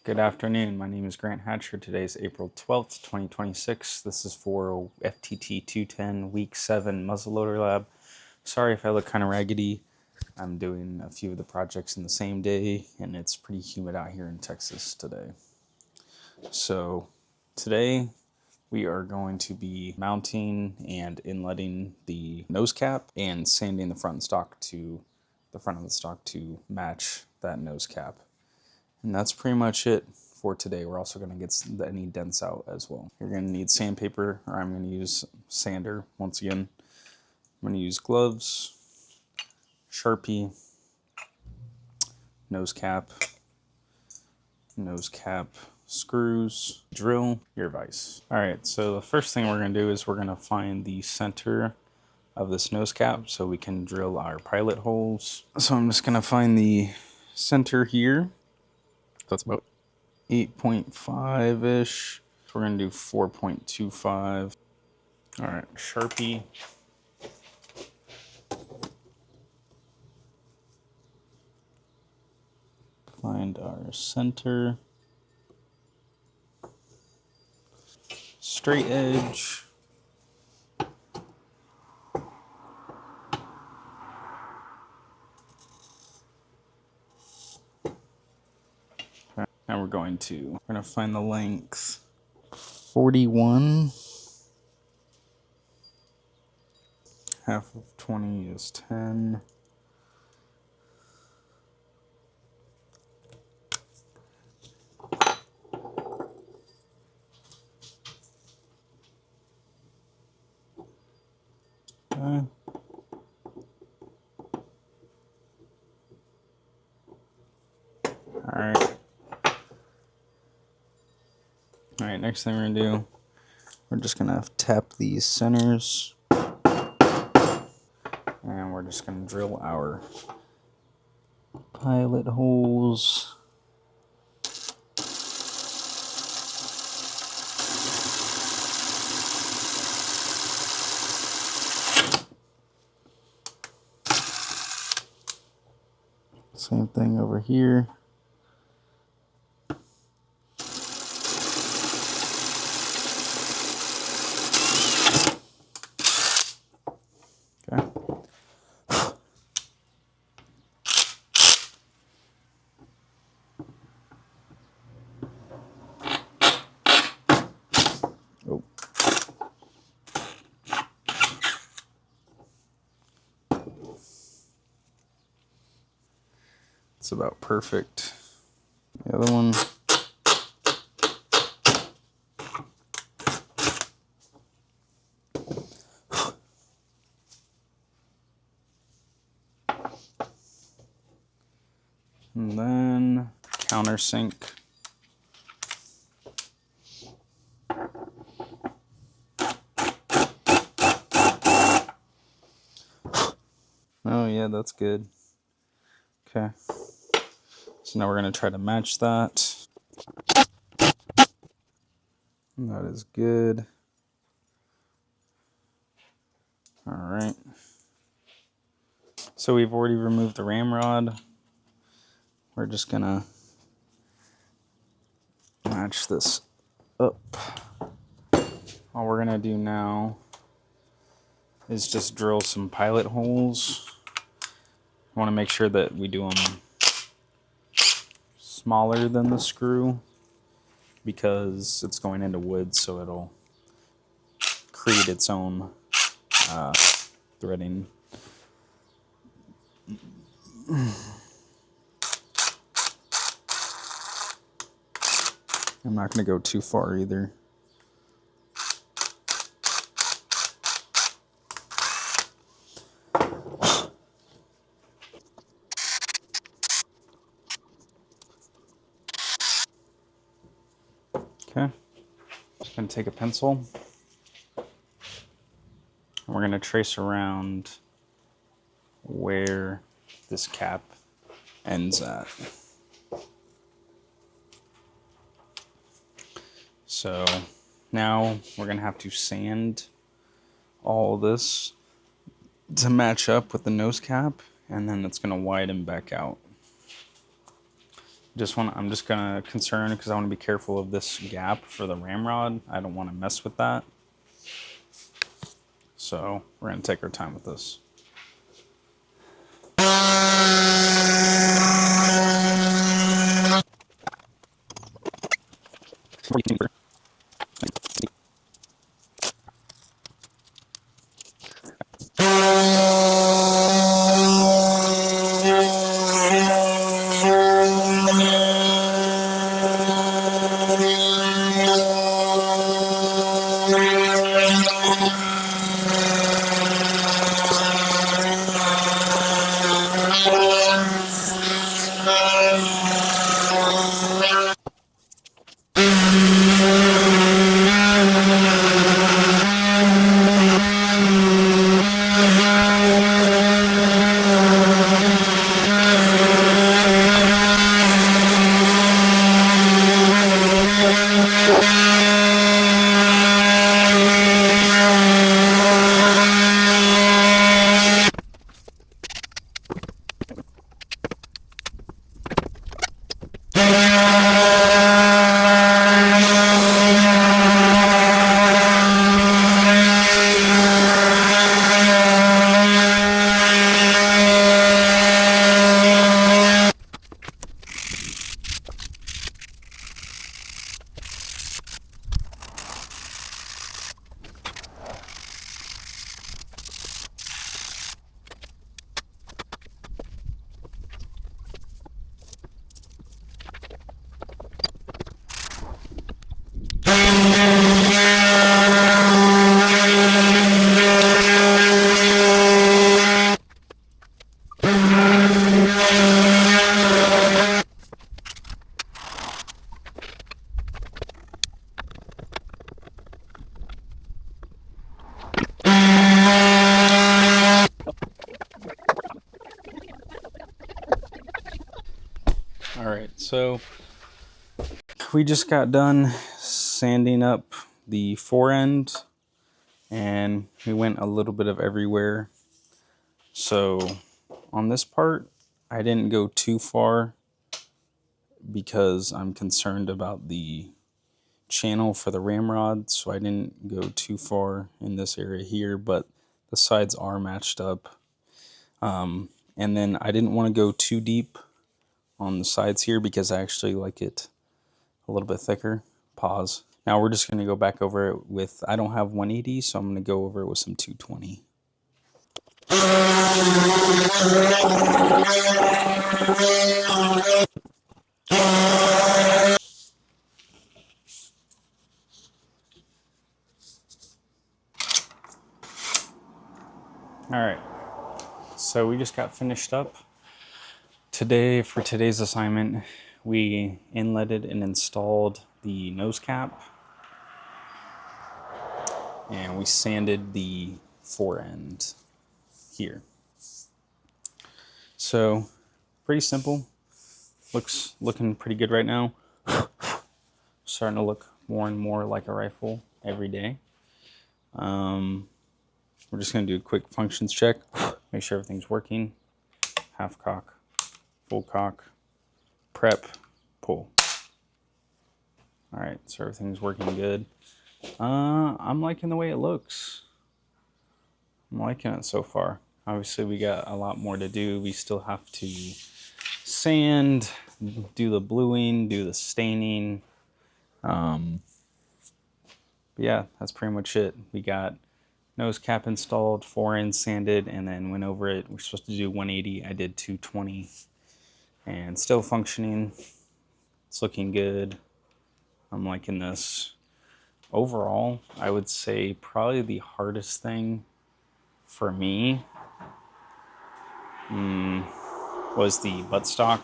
Good afternoon. My name is Grant Hatcher. Today is April 12th, 2026. This is for FTT 210 Week 7 Muzzleloader Lab. Sorry if I look kind of raggedy. I'm doing a few of the projects in the same day, and it's pretty humid out here in Texas today. So today we are going to be mounting and inletting the nose cap and sanding the front of the stock to match that nose cap. And that's pretty much it for today. We're also going to get any dents out as well. You're going to need sandpaper, or I'm going to use sander once again. I'm going to use gloves, Sharpie, nose cap, screws, drill, your vise. Alright, so the first thing we're going to do is we're going to find the center of this nose cap so we can drill our pilot holes. So I'm just going to find the center here. That's about 8.5-ish. We're going to do 4.25. All right, Sharpie. Find our center. Straight edge. Now we're going to find the length. 41. Half of 20 is 10. Okay. All right, next thing we're gonna do, we're just gonna tap these centers, and we're just gonna drill our pilot holes. Same thing over here. Okay. Oh. It's about perfect. The other one. And then countersink. Oh yeah, that's good. Okay. So now we're going to try to match that. And that is good. All right. So we've already removed the ramrod. We're just going to match this up. All we're going to do now is just drill some pilot holes. I want to make sure that we do them smaller than the screw because it's going into wood, so it'll create its own threading. I'm not going to go too far either. Okay, just going to take a pencil and we're going to trace around where this cap ends at. So now we're going to have to sand all this to match up with the nose cap, and then it's going to widen back out. I'm just gonna concern because I want to be careful of this gap for the ramrod. I don't want to mess with that. So we're gonna take our time with this. All right, so we just got done sanding up the fore-end and we went a little bit of everywhere. So on this part, I didn't go too far because I'm concerned about the channel for the ramrod, so I didn't go too far in this area here, but the sides are matched up. And then I didn't want to go too deep on the sides here because I actually like it a little bit thicker. Pause. Now we're just going to go back over it with, I don't have 180, so I'm going to go over it with some 220. All right, so we just got finished up. Today, for today's assignment, we inletted and installed the nose cap, and we sanded the fore-end here. So, pretty simple. Looking pretty good right now. Starting to look more and more like a rifle every day. We're just going to do a quick functions check. Make sure everything's working. Half cock, full cock, prep, pull. All right, so everything's working good. I'm liking the way it looks. I'm liking it so far. Obviously, we got a lot more to do. We still have to sand, do the bluing, do the staining. Yeah, that's pretty much it. We got nose cap installed, fore-end sanded, and then went over it. We're supposed to do 180. I did 220, and still functioning. It's looking good. I'm liking this. Overall, I would say probably the hardest thing for me was the buttstock.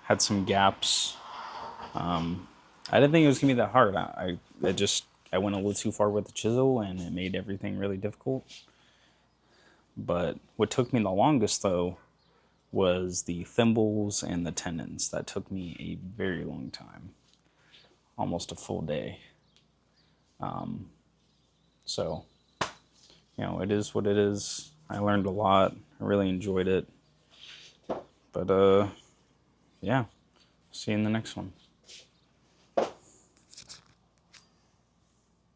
Had some gaps. I didn't think it was gonna be that hard. I went a little too far with the chisel and it made everything really difficult. But what took me the longest though was the thimbles and the tendons. That took me a very long time, almost a full day. So, you know, it is what it is. I learned a lot. I really enjoyed it. But yeah, see you in the next one.